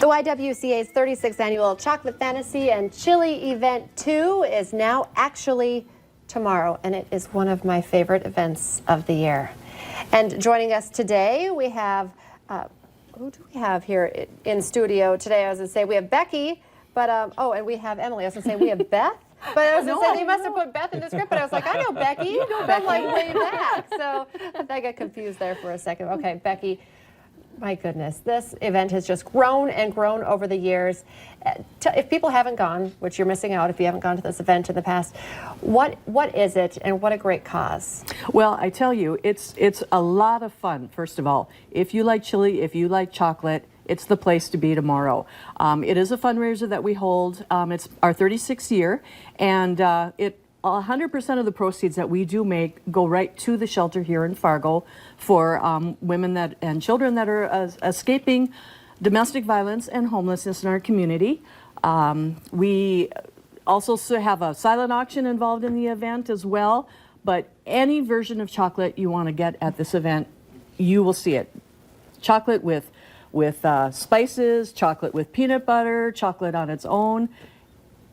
The YWCA's 36th annual Chocolate Fantasy and Chili Event 2 is now actually tomorrow, and it is one of my favorite events of the year. And joining us today, we have, who do we have here in studio today? I was going to say we have Becky, but, oh, and we have Emily. I was going to say we have Beth. But I was going to say, you must have put Beth in the script, but I was like, I know Becky. You know Becky. I'm like way back. So I got confused there for a second. Okay, Becky. My goodness, this event has just grown and grown over the years. If people haven't gone, which you're missing out if you haven't gone to this event in the past, what is it and what a great cause? Well, I tell you, it's a lot of fun, first of all. If you like chili, if you like chocolate, it's the place to be tomorrow. It is a fundraiser that we hold. It's our 36th year, and 100% of the proceeds that we do make go right to the shelter here in Fargo for women and children that are escaping domestic violence and homelessness in our community. We also have a silent auction involved in the event as well, but any version of chocolate you want to get at this event, you will see it. Chocolate with spices, chocolate with peanut butter, chocolate on its own.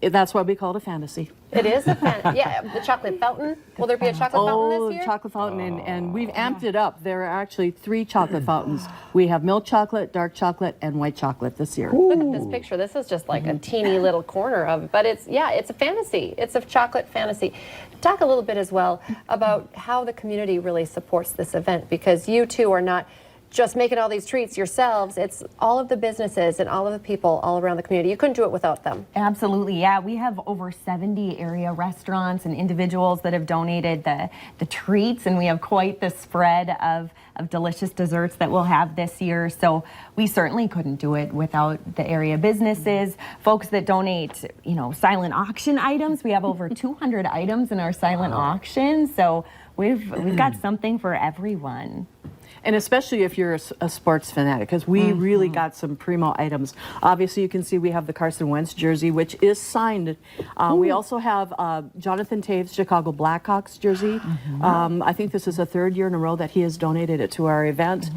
That's why we call it a fantasy. It is a fantasy. Yeah, the chocolate fountain. Will there be a chocolate fountain this year? Oh, chocolate fountain, and we've amped it up. There are actually 3 chocolate fountains. We have milk chocolate, dark chocolate, and white chocolate this year. Look at this picture. This is just like a teeny little corner of it, but it's a fantasy. It's a chocolate fantasy. Talk a little bit as well about how the community really supports this event, because you two are not just making all these treats yourselves. It's all of the businesses and all of the people all around the community. You couldn't do it without them. Absolutely, yeah. We have over 70 area restaurants and individuals that have donated the treats, and we have quite the spread of delicious desserts that we'll have this year. So we certainly couldn't do it without the area businesses, folks that donate, silent auction items. We have over 200 items in our silent auction. So we've got something for everyone. And especially if you're a sports fanatic, because we really got some primo items. Obviously, you can see we have the Carson Wentz jersey, which is signed. We also have Jonathan Taves' Chicago Blackhawks jersey. I think this is the 3rd year in a row that he has donated it to our event.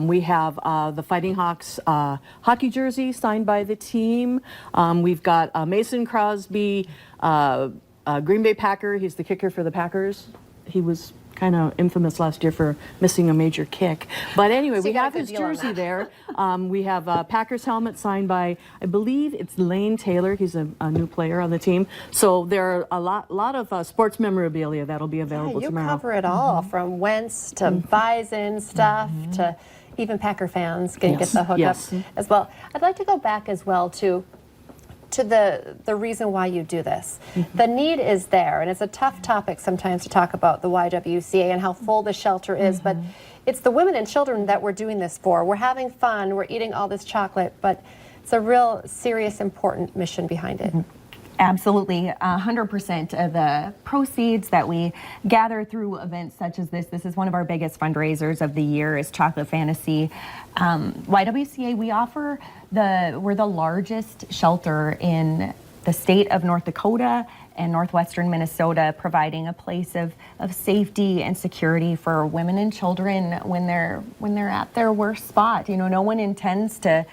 We have the Fighting Hawks hockey jersey signed by the team. We've got Mason Crosby, Green Bay Packer. He's the kicker for the Packers. He was kind of infamous last year for missing a major kick. But anyway, we have his jersey there. We have a Packers helmet signed by, I believe it's Lane Taylor. He's a new player on the team. So there are a lot of sports memorabilia that'll be available tomorrow. You cover it all, from Wentz to Bison stuff to even Packer fans can get the hookup as well. I'd like to go back as well to the reason why you do this. The need is there, and it's a tough topic sometimes to talk about the YWCA and how full the shelter is, but it's the women and children that we're doing this for. We're having fun, we're eating all this chocolate, but it's a real serious, important mission behind it. Absolutely. 100% of the proceeds that we gather through events such as this is one of our biggest fundraisers of the year, is Chocolate Fantasy. YWCA, we're the largest shelter in the state of North Dakota and northwestern Minnesota, providing a place of safety and security for women and children when they're at their worst spot. No one intends to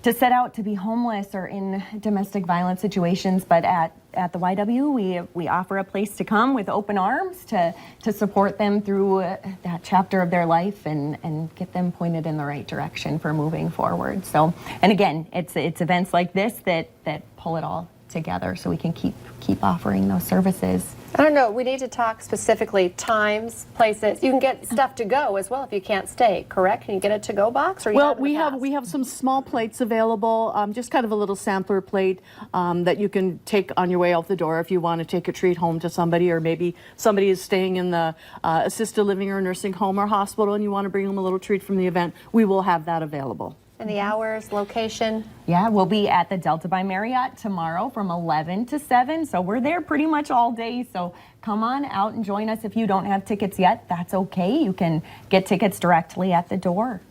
set out to be homeless or in domestic violence situations, but at the YW, we offer a place to come with open arms to support them through that chapter of their life and get them pointed in the right direction for moving forward. So, and again, it's events like this that pull it all together so we can keep offering those services. I don't know, we need to talk specifically times, places. You can get stuff to go as well if you can't stay, correct? Can you get a to-go box? Or we have some small plates available, just kind of a little sampler plate that you can take on your way out the door if you want to take a treat home to somebody, or maybe somebody is staying in the assisted living or nursing home or hospital and you want to bring them a little treat from the event. We will have that available. And the hours, location? Yeah, we'll be at the Delta by Marriott tomorrow from 11 to 7. So we're there pretty much all day. So come on out and join us. If you don't have tickets yet, that's okay. You can get tickets directly at the door.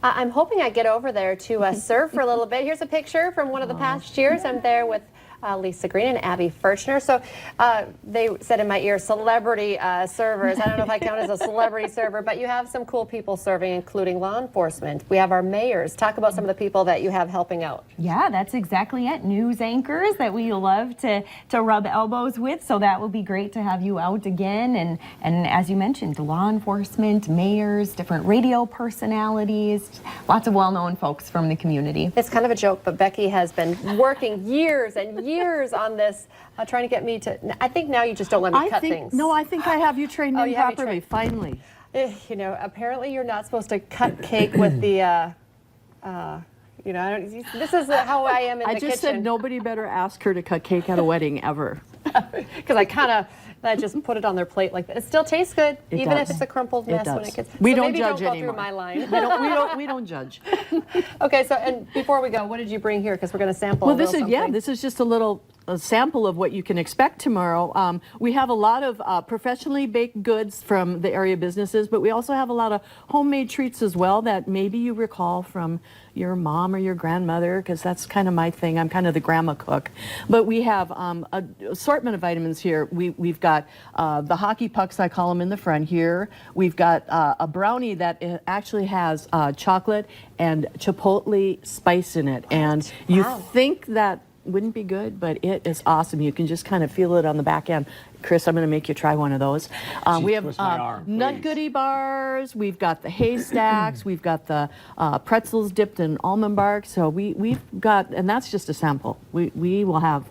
I'm hoping I get over there to serve for a little bit. Here's a picture from one of the past years. I'm there with Lisa Green and Abby Furchner. So they said in my ear, celebrity servers. I don't know if I count as a celebrity server, but you have some cool people serving, including law enforcement. We have our mayors. Talk about some of the people that you have helping out. Yeah, that's exactly it. News anchors that we love to rub elbows with. So that will be great to have you out again. And as you mentioned, law enforcement, mayors, different radio personalities, lots of well-known folks from the community. It's kind of a joke, but Becky has been working years and years on this, trying to get me to. I think now you just don't let me cut things. No, I think I have you trained in you have me properly, finally. You know, apparently you're not supposed to cut cake with the. You know, this is how I am in the kitchen. I just said nobody better ask her to cut cake at a wedding ever. Because I just put it on their plate like that. It still tastes good, even if it's a crumpled mess when it gets. We so don't maybe judge don't go anymore. through my line. We don't judge. Okay, so and before we go, what did you bring here? Because we're going to sample. Well, a little something. this is just a sample of what you can expect tomorrow. We have a lot of professionally baked goods from the area businesses, but we also have a lot of homemade treats as well that maybe you recall from your mom or your grandmother, because that's kind of my thing. I'm kind of the grandma cook. But we have an assortment of vitamins here. We've got the hockey pucks, I call them, in the front here. We've got a brownie that actually has chocolate and chipotle spice in it. And you think that wouldn't be good, but it is awesome. You can just kind of feel it on the back end. Chris, I'm going to make you try one of those. We have nut goodie bars. We've got the haystacks. We've got the pretzels dipped in almond bark. So we've got, and that's just a sample. We will have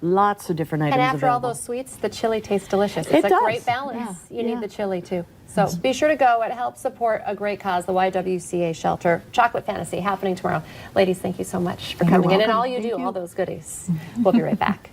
lots of different items And after available. all those sweets, the chili tastes delicious. It's It a does. great balance. Yeah, You yeah. need the chili too. So be sure to go. It helps support a great cause, the YWCA shelter. Chocolate Fantasy happening tomorrow. Ladies, thank you so much for coming in and all you do, all those goodies. We'll be right back.